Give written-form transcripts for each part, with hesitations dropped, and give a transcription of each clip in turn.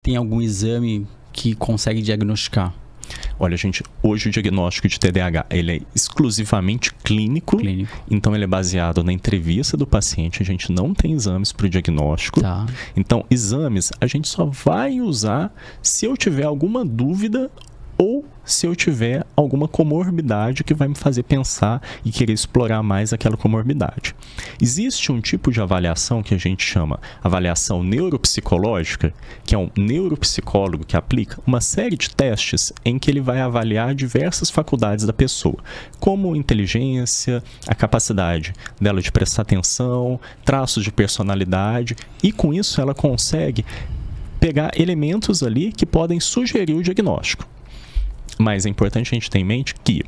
tem algum exame que consegue diagnosticar? Olha, gente, hoje o diagnóstico de TDAH, ele é exclusivamente clínico. Então ele é baseado na entrevista do paciente, a gente não tem exames para o diagnóstico. Tá. Então, exames a gente só vai usar se eu tiver alguma dúvida ou se eu tiver alguma comorbidade que vai me fazer pensar e querer explorar mais aquela comorbidade. Existe um tipo de avaliação que a gente chama avaliação neuropsicológica, que é um neuropsicólogo que aplica uma série de testes em que ele vai avaliar diversas faculdades da pessoa, como inteligência, a capacidade dela de prestar atenção, traços de personalidade, e com isso ela consegue pegar elementos ali que podem sugerir o diagnóstico. Mas é importante a gente ter em mente que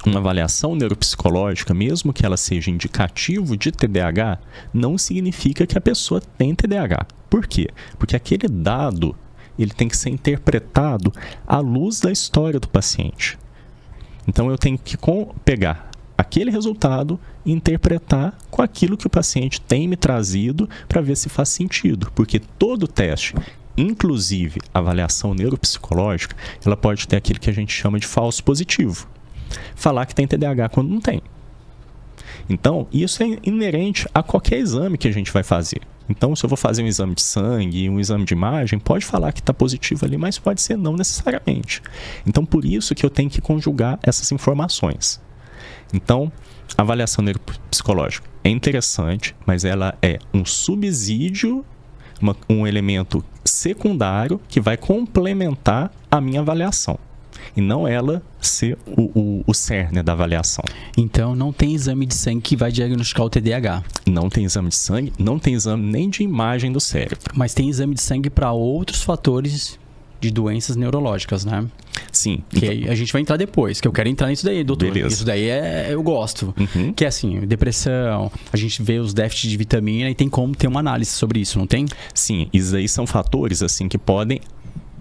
uma avaliação neuropsicológica, mesmo que ela seja indicativo de TDAH, não significa que a pessoa tem TDAH. Por quê? Porque aquele dado ele tem que ser interpretado à luz da história do paciente. Então eu tenho que pegar aquele resultado e interpretar com aquilo que o paciente tem me trazido para ver se faz sentido. Porque todo teste, inclusive a avaliação neuropsicológica, ela pode ter aquilo que a gente chama de falso positivo. Falar que tem TDAH quando não tem. Então, isso é inerente a qualquer exame que a gente vai fazer. Então, se eu vou fazer um exame de sangue, um exame de imagem, pode falar que está positivo ali, mas pode ser não necessariamente. Então, por isso que eu tenho que conjugar essas informações. Então, a avaliação neuropsicológica é interessante, mas ela é um subsídio, um elemento secundário que vai complementar a minha avaliação. E não ela ser o cerne da avaliação. Então, não tem exame de sangue que vai diagnosticar o TDAH? Não tem exame de sangue, não tem exame nem de imagem do cérebro. Mas tem exame de sangue para outros fatores de doenças neurológicas, né? Sim. Que então, a gente vai entrar depois, que eu quero entrar nisso daí, doutor. Beleza. Isso daí eu gosto. Que é assim, depressão, a gente vê os déficits de vitamina e tem como ter uma análise sobre isso, não tem? Sim, isso aí são fatores assim que podem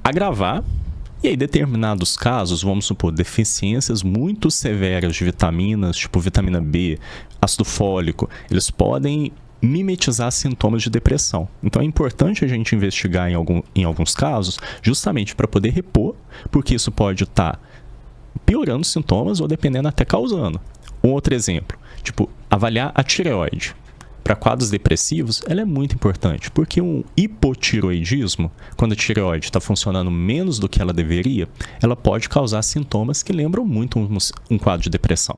agravar. E aí, em determinados casos, vamos supor, deficiências muito severas de vitaminas, tipo vitamina B, ácido fólico, eles podem mimetizar sintomas de depressão. Então é importante a gente investigar em alguns casos, justamente para poder repor, porque isso pode estar piorando os sintomas ou dependendo até causando. Um outro exemplo, tipo, avaliar a tireoide. Para quadros depressivos, ela é muito importante, porque um hipotireoidismo, quando a tireoide está funcionando menos do que ela deveria, ela pode causar sintomas que lembram muito um quadro de depressão.